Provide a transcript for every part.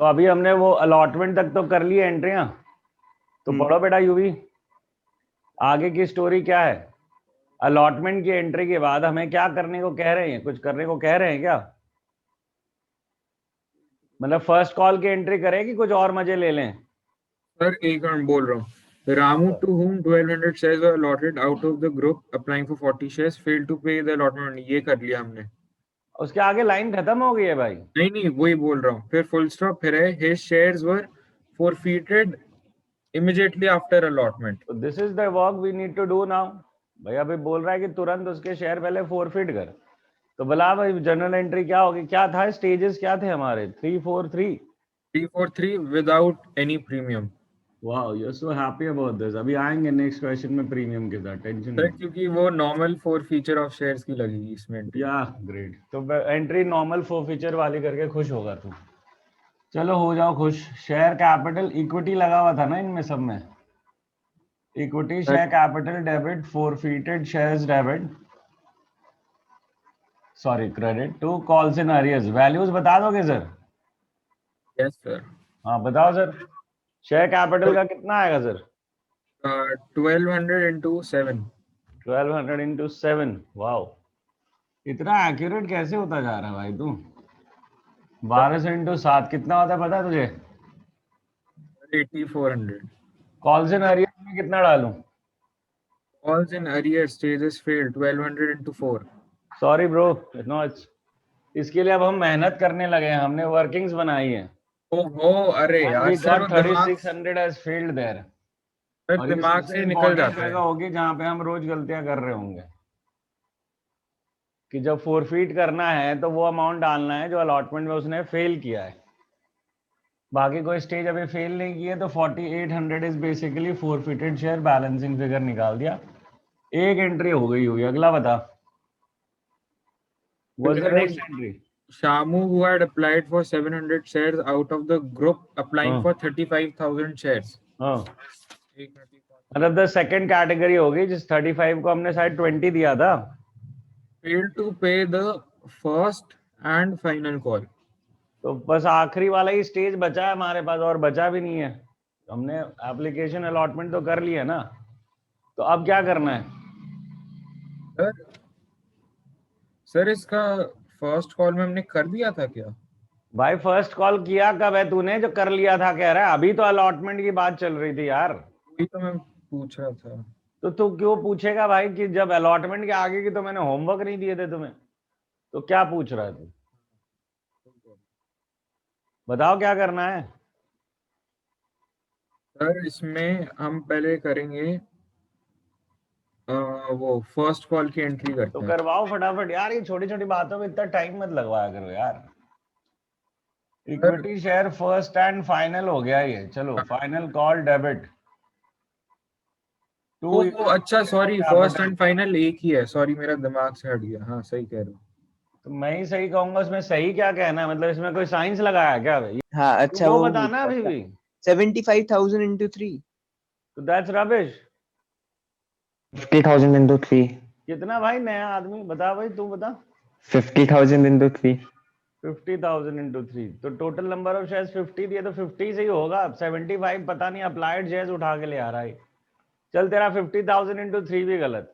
तो अभी हमने वो अलॉटमेंट तक तो कर ली एंट्रियां, तो पढ़ो बेटा यूवी, आगे की स्टोरी क्या है। अलॉटमेंट की एंट्री के बाद हमें क्या करने को कह रहे हैं, कुछ करने को कह रहे हैं क्या? मतलब फर्स्ट कॉल की एंट्री करें कि कुछ और मजे ले लें? सर एक मिनट बोल रहा हूँ। Ramu to whom 1200 shares were allotted out of the group applying for 40 shares failed to pay the allotment money। ये कर लिया हमने। उसके आगे लाइन खत्म हो गई है भाई। नहीं नहीं वही बोल रहा हूँ, फिर फुल स्टॉप फिर है his shares were forfeited immediately after allotment। तो this is the work we need to do now. भैया अभी बोल रहा है कि तुरंत उसके शेयर पहले फोरफिट कर। तो बोला भाई जनरल एंट्री क्या होगी, क्या था, स्टेजेस क्या थे हमारे? 343। 343 without any premium। Wow, you are so happy about this. अभी आएंगे नेक्स्ट क्वेश्चन में प्रीमियम के साथ, टेंशन सर मत। क्योंकि वो normal for feature of shares की लगेगी इसमें एंट्री। या ग्रेट, तो एंट्री नॉर्मल फोर फीचर वाली करके खुश होगा तू। चलो हो जाओ खुश। शेयर कैपिटल इक्विटी लगा हुआ था ना इनमें सब में। Equity share capital debit, forfeited shares debit, sorry credit to calls in arrears. Values बता दोगे सर? Yes sir. हाँ बताओ सर। शेयर कैपिटल का कितना आएगा सर? 1200 into 7। 1200 इंटू 7। वाओ, इतना एक्यूरेट कैसे होता जा रहा है भाई तू? 1200 इंटू 7 कितना होता है पता है तुझे? 8400। कॉल्स इन अरियर्स में कितना डालूं? Calls in arrear stages failed 1200 into 4। Sorry bro, no इसके लिए अब हम मेहनत करने लगे हैं, हमने वर्किंग्स बनाई है। ओहो अरे एंड यार वी सर गॉट वो दिमाग 3600 एज फील्ड देयर। सर और ये दिमाग सबसे से निकल इंपॉर्टेंट जाता जगह है। होगी जहां पे हम रोज गलतियां कर रहे होंगे, कि जब फोरफीट करना है तो वो अमाउंट डालना है जो अलॉटमेंट में उसने फेल किया है। बाकी कोई स्टेज अभी फेल नहीं की है, तो 4800 is basically forfeited share, balancing figure निकाल दिया। एक एंट्री हो गई होगी, अगला बता। व्हाट्स द वो next entry? Shamu who had applied for 700 shares out of the group applying हाँ for 35,000 shares। हाँ, एक मिनट। मतलब द सेकंड कैटेगरी होगी जिस 35 को हमने शायद 20 दिया था। failed to pay the first and final call। तो बस आखिरी वाला ही स्टेज बचा है हमारे पास, और बचा भी नहीं है। हमने एप्लीकेशन अलॉटमेंट तो कर लिया ना, तो अब क्या करना है? सर सर इसका फर्स्ट कॉल में हमने कर दिया था क्या? भाई फर्स्ट कॉल किया कब है तूने जो कर लिया था कह रहा है? अभी तो अलॉटमेंट की बात चल रही थी यार। वही तो मैं पूछ रहा था। तो तू क्यों पूछेगा भाई कि जब अलॉटमेंट के आगे की तो मैंने होमवर्क नहीं दिए थे तुम्हें, तो क्या पूछ रहा है तू? बताओ क्या करना है। सर इसमें हम पहले करेंगे वो फर्स्ट कॉल की एंट्री तो करते हैं। करवाओ फटाफट यार, ये छोटी छोटी बातों में इतना टाइम मत लगवाया करो यार। Sir equity share first and final हो गया ये, चलो फाइनल कॉल डेबिट टू वो अच्छा sorry first capital. And final एक ही है, सॉरी मेरा दिमाग से हट गया। हाँ सही कह रहे हो। तो मैं ही सही कहूंगा, उसमें सही क्या कहना है? मतलब इसमें कोई साइंस लगाया है क्या भाई? हाँ तू अच्छा वो वो पूछ बताना रहा अभी था। भी। 75,000 into 3। तो दैट्स रबिश। 50,000 into 3। कितना भाई, नया आदमी बता भाई, तू बता। 50,000 into 3। 50,000 इंटू 3, तो टोटल नंबर ऑफ शेयर्स 50 दिए तो 50 से ही होगा। 75 पता नहीं अप्लाइड शेयर्स उठा के ले आ रहा है। चल तेरा 50,000 इंटू 3 भी गलत।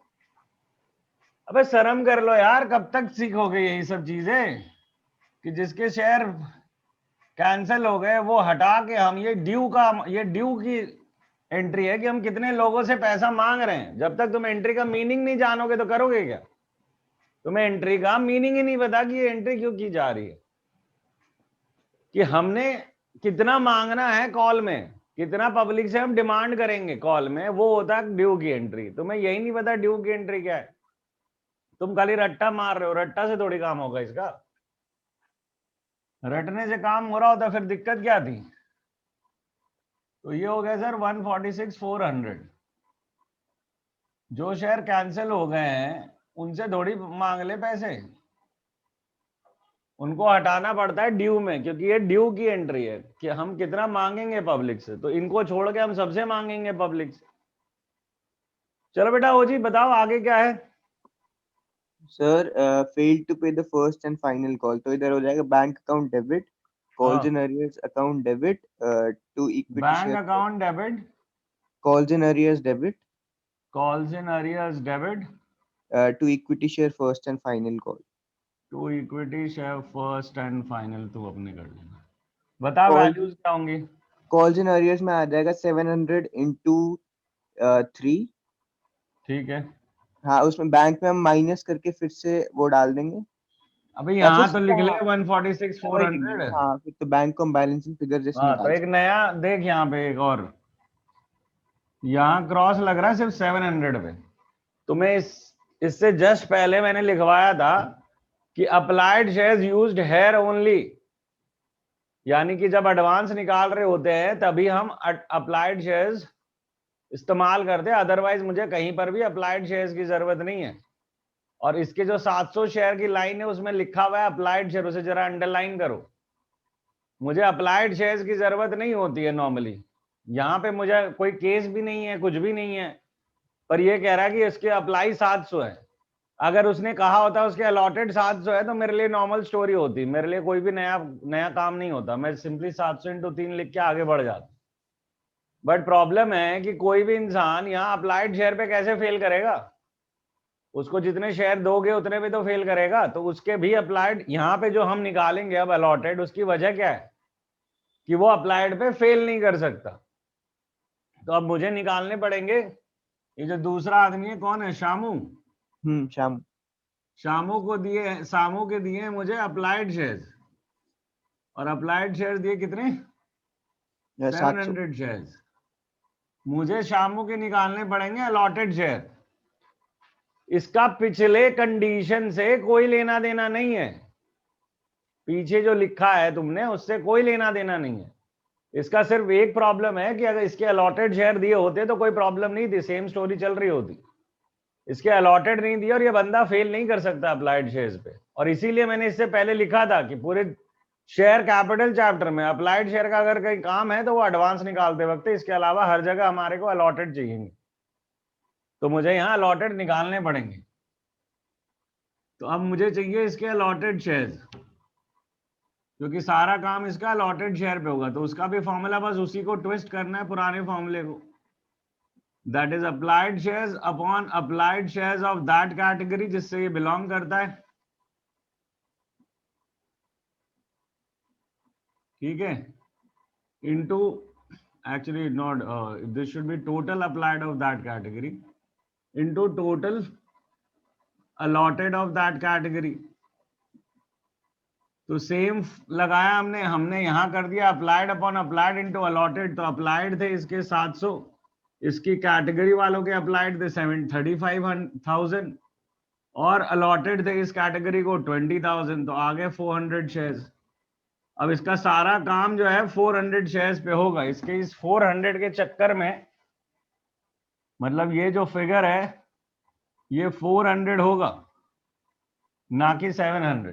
अबे शर्म कर लो यार, कब तक सीखोगे यही सब चीजें? कि जिसके शेयर कैंसिल हो गए वो हटा के हम ये ड्यू की एंट्री है कि हम कितने लोगों से पैसा मांग रहे हैं। जब तक तुम एंट्री का मीनिंग नहीं जानोगे तो करोगे क्या? तुम्हें एंट्री का मीनिंग ही नहीं पता कि ये एंट्री क्यों की जा रही है, कि हमने कितना मांगना है कॉल में, कितना पब्लिक से हम डिमांड करेंगे कॉल में, वो होता है ड्यू की एंट्री। तुम्हें यही नहीं पता ड्यू की एंट्री क्या है। तुम खाली रट्टा मार रहे हो, रट्टा से थोड़ी काम होगा इसका। रटने से काम हो रहा होता फिर दिक्कत क्या थी? तो ये हो गया सर 146,400। जो शेयर कैंसिल हो गए हैं उनसे थोड़ी मांग ले पैसे, उनको हटाना पड़ता है ड्यू में, क्योंकि ये ड्यू की एंट्री है कि हम कितना मांगेंगे पब्लिक से, तो इनको छोड़ के हम सबसे मांगेंगे पब्लिक से। चलो बेटा हो जी, बताओ आगे क्या है। Sir failed to pay the first and final call, तो इधर हो जाएगा बैंक अकाउंट डेबिट calls हाँ। in arrears account debit to equity bank share. Account debit, Calls in arrears debit calls in arrears debit to equity share first and final call. To equity share first and final, तू अपने कर लेना। बता Call values क्या होंगी? calls in arrears में आ जाएगा 700 into 3. ठीक है, हाँ, उसमें बैंक में हम माइनस करके फिर से वो डाल देंगे अभी या फिर यहाँ तो लिख ले हाँ, 146 वही लिख 400। लेंगे। हाँ, फिर तो बैंक को हम बैलेंसिंग फिगर जैसे हाँ, तो निकाल एक नया देख यहाँ पे एक और, यहाँ क्रॉस लग रहा है सिर्फ 700 पे। तुम्हें इससे जस्ट पहले मैंने लिखवाया था कि applied shares used here only, यानी कि जब एडवांस निकाल रहे होते हैं तभी हम अप्लाइड शेयर्स इस्तेमाल करते हैं, अदरवाइज मुझे कहीं पर भी अप्लाइड शेयर्स की जरूरत नहीं है। और इसके जो 700 शेयर की लाइन है उसमें लिखा हुआ है अप्लाइड शेयर, उसे जरा अंडरलाइन करो। मुझे अप्लाइड शेयर्स की जरूरत नहीं होती है नॉर्मली, यहाँ पे मुझे कोई केस भी नहीं है, कुछ भी नहीं है, पर ये कह रहा है कि इसके अप्लाई 700 है। अगर उसने कहा होता उसके अलॉटेड 700 है तो मेरे लिए नॉर्मल स्टोरी होती, मेरे लिए कोई भी नया काम नहीं होता, मैं सिंपली 700 into 3 लिख के आगे बढ़ जाता। बट प्रॉब्लम है कि कोई भी इंसान यहाँ अप्लाइड शेयर पे कैसे फेल करेगा? उसको जितने शेयर दोगे उतने पे तो फेल करेगा, तो उसके भी अप्लाइड यहाँ पे जो हम निकालेंगे अब अलॉटेड, उसकी वजह क्या है कि वो अप्लाइड पे फेल नहीं कर सकता। तो अब मुझे निकालने पड़ेंगे, ये जो दूसरा आदमी है कौन है, शामू। शाम शामू के दिए हैं मुझे अप्लाइड शेयर्स, और अप्लाइड शेयर्स दिए कितने, 700 शेयर्स। मुझे शामू के निकालने पड़ेंगे अलॉटेड शेयर। इसका पिछले कंडीशन से कोई लेना देना नहीं है, पीछे जो लिखा है तुमने उससे कोई लेना देना नहीं है। इसका सिर्फ एक प्रॉब्लम है कि अगर इसके अलॉटेड शेयर दिए होते तो कोई प्रॉब्लम नहीं थी, सेम स्टोरी चल रही होती। इसके अलॉटेड नहीं दिया और ये बंदा फेल नहीं कर सकता अप्लाइड शेयर्स पे, और इसीलिए मैंने इससे पहले लिखा था कि पूरे शेयर कैपिटल चैप्टर में अप्लाइड शेयर का अगर कहीं काम है तो वो एडवांस निकालते वक्त, इसके अलावा हर जगह हमारे को अलॉटेड चाहिए, तो मुझे यहाँ अलॉटेड निकालने पड़ेंगे। तो अब मुझे चाहिए इसके अलॉटेड शेयर्स, क्योंकि सारा काम इसका अलॉटेड शेयर पे होगा, तो उसका भी फॉर्मूला बस उसी को ट्विस्ट करना है, पुराने फॉर्मूले को, that is applied shares upon applied shares of that category जिससे ये बिलोंग करता है। ठीक है, into actually not this should be total applied of that category into total allotted of that category. तो सेम लगाया हमने यहाँ कर दिया applied upon applied into allotted. तो अप्लाइड थे इसके 700, इसकी कैटेगरी वालों के अप्लाइड थे 35,000 और अलॉटेड थे इस कैटेगरी को 20,000, तो आगे 400 शेयर्स। अब इसका सारा काम जो है 400 शेयर्स पे होगा। इसके इस 400 के चक्कर में मतलब ये जो फिगर है ये 400 होगा ना कि 700।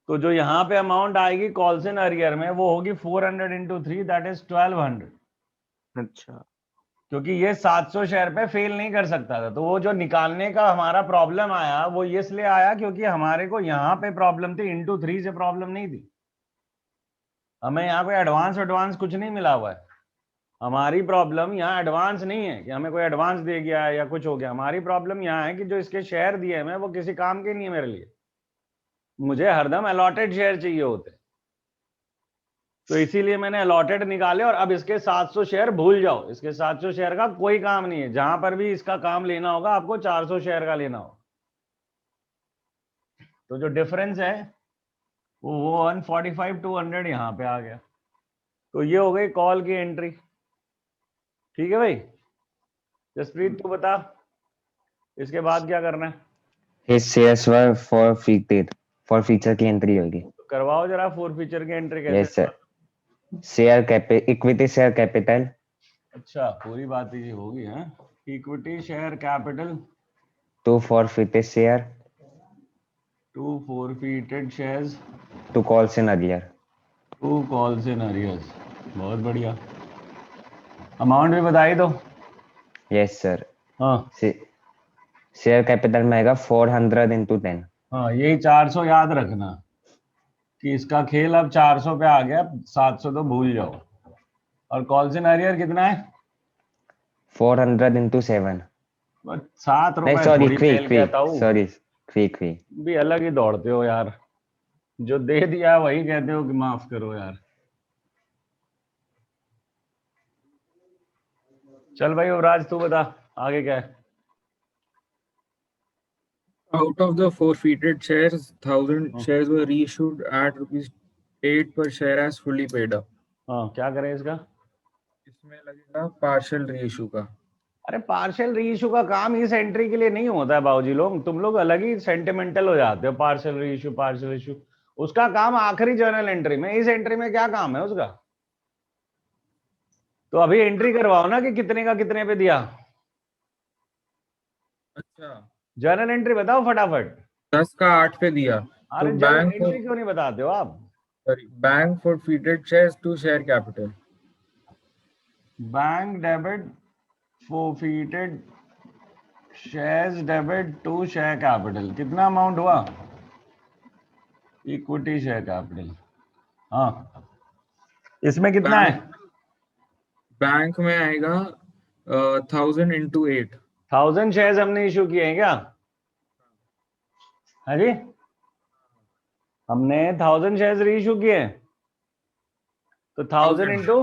तो जो यहाँ पे अमाउंट आएगी कॉल्स इन अरियर में वो होगी 400 into 3 दैट इज 1200। अच्छा, क्योंकि ये 700 शेयर पे फेल नहीं कर सकता था, तो वो जो निकालने का हमारा प्रॉब्लम आया वो इसलिए आया क्योंकि हमारे को यहाँ पे प्रॉब्लम थी, into 3 से प्रॉब्लम नहीं थी। हमें यहाँ कोई एडवांस कुछ नहीं मिला हुआ है। हमारी प्रॉब्लम यहाँ एडवांस नहीं है कि हमें कोई एडवांस दे गया या कुछ हो गया। हमारी प्रॉब्लम यहाँ है कि जो इसके शेयर दिए हैं वो किसी काम के नहीं है मेरे लिए, मुझे हरदम अलॉटेड शेयर चाहिए होते, तो इसीलिए मैंने अलॉटेड निकाले। और अब इसके 700 शेयर भूल जाओ, इसके 700 शेयर का कोई काम नहीं है। जहां पर भी इसका काम लेना होगा आपको 400 शेयर का लेना होगा। तो जो डिफरेंस है वो 145 200 यहाँ पे आ गया। तो ये हो गई कॉल की एंट्री। ठीक है भाई, जसप्रीत तू बता इसके बाद क्या करना है। His shares were forfeited. Forfeiture की एंट्री होगी। तो करवाओ जरा फोर फीचर की एंट्री कैसे। Yes sir. Share capital, equity share capital. अच्छा, पूरी बात ही होगी। है equity share capital to forfeited share, to forfeited shares, to calls in arrear। To calls in arrears. बहुत बढ़िया, अमाउंट भी बताई दो। Yes sir. हाँ शेयर कैपिटल में आएगा 400 into 10। हाँ, यही 400 याद रखना, कि इसका खेल अब 400 पे आ गया, 700 तो भूल जाओ। और कॉल सिनेरियर कितना है? 400 into 7. 7 नहीं रुपए सॉरी, थोड़ी क्विक फेल कहता क्विक हूँ। Sorry, quick quick. भी अलग ही दौड़ते हो यार, जो दे दिया वही कहते हो कि माफ करो यार। चल भाई युवराज तू बता आगे क्या है। Out of the forfeited shares, 1,000 shares were reissued at rupees 8 per share as fully paid up. हाँ क्या करें इसका? इसमें लगेगा partial reissue का। अरे पार्शियल रीइश्यू का काम इस एंट्री के लिए नहीं होता है बाबूजी लोग, तुम लोग अलग ही सेंटिमेंटल हो जाते हो। पार्शियल रीइश्यू पार्शियल इश्यू, उसका काम आखिरी जर्नल एंट्री में। इस एंट्री में क्या काम है उसका? तो अभी एंट्री करवाओ ना कि कितने का कितने पे दिया। अच्छा, जर्नल एंट्री बताओ फटाफट। 10 का 8 पे दिया। अरे तो जर्नल बैंक एंट्री क्यों नहीं बताते हो आप? Bank forfeited shares to share capital. Bank debit forfeited shares debit to share capital, कितना अमाउंट हुआ? Equity share capital. हाँ इसमें कितना है? बैंक में आएगा 1000 into 8। 1000 शेयर्स हमने इशू किए हैं क्या? हाँ जी, हमने 1000 शेयर्स री इशू किए हैं। तो 1000 इंटू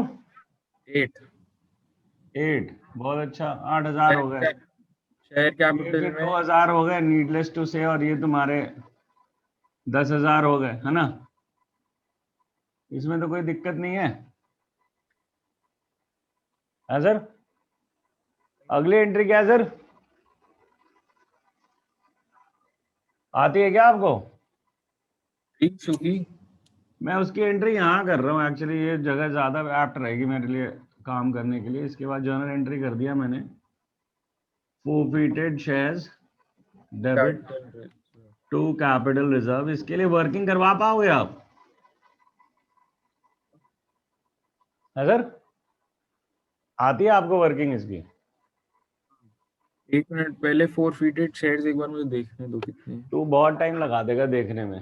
8 बहुत अच्छा, 8000 हो गए। शेयर ये कैपिटल फिर में 2000 हो गए नीडलेस टू से, और ये तुम्हारे 10,000 हो गए है ना। इसमें तो कोई दिक्कत नहीं है सर। अगली एंट्री क्या है सर? आती है क्या आपको? reissue की। मैं उसकी एंट्री यहाँ कर रहा हूँ एक्चुअली, ये जगह ज्यादा एप्ट रहेगी मेरे लिए काम करने के लिए। इसके बाद जर्नल एंट्री कर दिया मैंने, forfeited shares debit to capital reserve. इसके लिए वर्किंग करवा पाओगे आप सर? आती है आपको वर्किंग इसकी? एक मिनट पहले forfeited shares एक बार मुझे देखने दो कितने हैं। तू बहुत टाइम लगा देगा देखने में,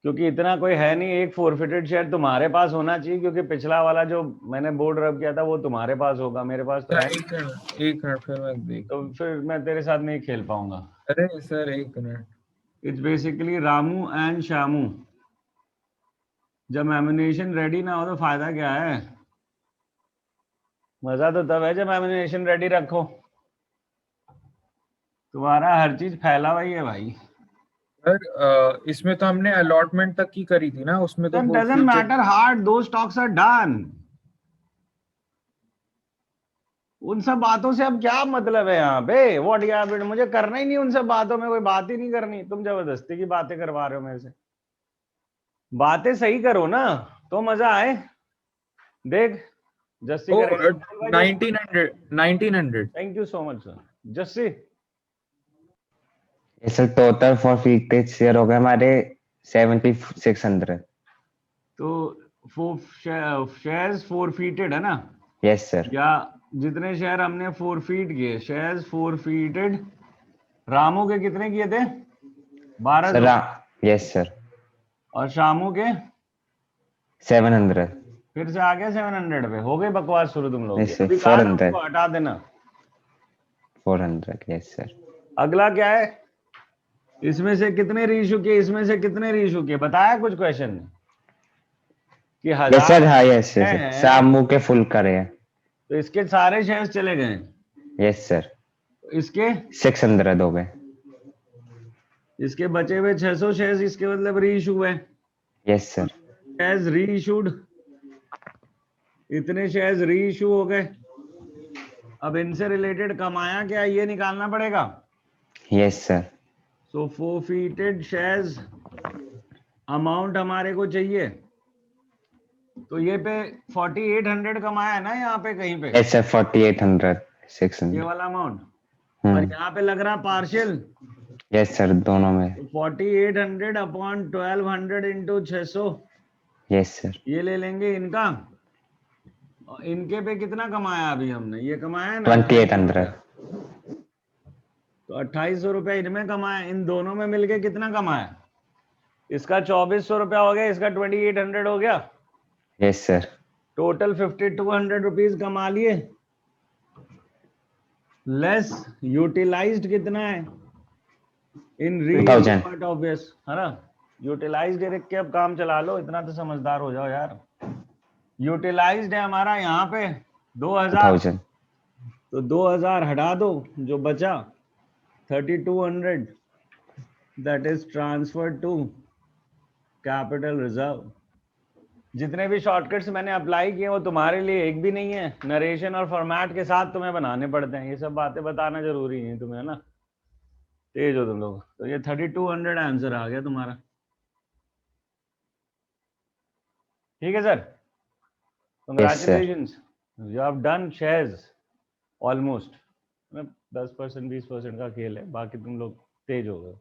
क्योंकि इतना कोई है नहीं। एक फोरफिटेड शेयर तुम्हारे पास होना चाहिए, क्योंकि पिछला वाला जो मैंने बोर्ड रब किया था वो तुम्हारे पास होगा, मेरे पास तो है नहीं। एक मिनट फिर मैं देख। तो फिर मैं तेरे साथ नहीं खेल पाऊंगा। अरे सर एक minute. It's basically Ramu and Shyamu. जब एमिनेशन रेडी ना हो तो फायदा क्या है? मजा तो तब है जब एमिनेशन रेडी रखो। तुम्हारा हर चीज फैला हुआ ही है भाई। सर इसमें तो हमने अलॉटमेंट तक की करी थी ना, उसमें तो डजंट मैटर हार्ड, दो स्टॉक्स आर डन। उन सब बातों से अब क्या मतलब है यहाँ पे? व्हाट हैपेंड, मुझे करना ही नहीं उन सब बातों में, कोई बात ही नहीं करनी। तुम जबरदस्ती की बातें करवा रहे हो मेरे से। बातें सही करो ना तो मजा आए। देख जस्सी करेगा 1900। Thank you so much sir. Jassi sir total forfeited share हो गए हमारे 7600. तो शेयर्स फोरफीटेड है ना? Yes sir. या जितने शेयर हमने फोरफीट किए, शेयर्स फोरफीटेड। रामू के कितने किए थे? 1200। Yes sir. और शामू के 700. फिर से आ गया 700 पे। हो गई बकवास शुरू तुम लोग Yes, sir. की। अभी कहा था 400. उसको हटा देना। 400. Yes sir. अगला क्या है? इसमें से कितने रीइशू किए, इसमें से कितने रीइशू किए, बताया कुछ क्वेश्चन कि यस सर. हाँ यस हैं। सर. शामू के फुल करे हैं. तो इसके सारे शेयर्स चले गए। Yes sir. इसके 600 हो गए. इसके बचे हुए 600 शेयर्स, इसके मतलब रीइशू हुए। Yes sir. शेयर्स रीइशूड, इतने शेयर्स रीइशू हो गए। अब इनसे रिलेटेड कमाया क्या ये निकालना पड़ेगा। Yes sir. So forfeited shares amount हमारे को चाहिए। तो ये पे 4800 कमाया है ना यहाँ पे कहीं पे, यस सर. 4800. ये 600. वाला अमाउंट। और यहाँ पे लग रहा पार्शियल। Yes sir. दोनों में. 4800 अपॉन 1200 इंटू 600, यस सर. ये ले लेंगे इनका। और इनके पे कितना कमाया अभी हमने, ये कमाया है ना 2800. तो 2800 रुपया इनमें कमाया। इन दोनों में मिलके कितना कमाया? इसका 2400 रुपया हो गया, इसका 2800 हो गया, यस सर। टोटल 5200 रुपीज कमा लिए। लेस यूटिलाइज्ड कितना है इन 2000 बट ऑब्वियस है ना। यूटिलाइज्ड लिख के अब काम चला लो, इतना तो समझदार हो जाओ यार। यूटिलाइज्ड है हमारा यहाँ पे 2000, 2000 तो 2000 हटा दो, जो बचा 3200 that is transfer to capital reserve. जितने भी शॉर्टकट्स मैंने अप्लाई किए वो तुम्हारे लिए एक भी नहीं है, नरेशन और फॉर्मेट के साथ तुम्हें बनाने पड़ते हैं, ये सब बातें बताना जरूरी है तुम्हें ना, तेज हो तुम लोग। तो ये 3200 आंसर आ गया तुम्हारा। ठीक है sir, congratulations, you have done shares almost. 10% 20% का खेल है, बाकी तुम लोग तेज हो गए।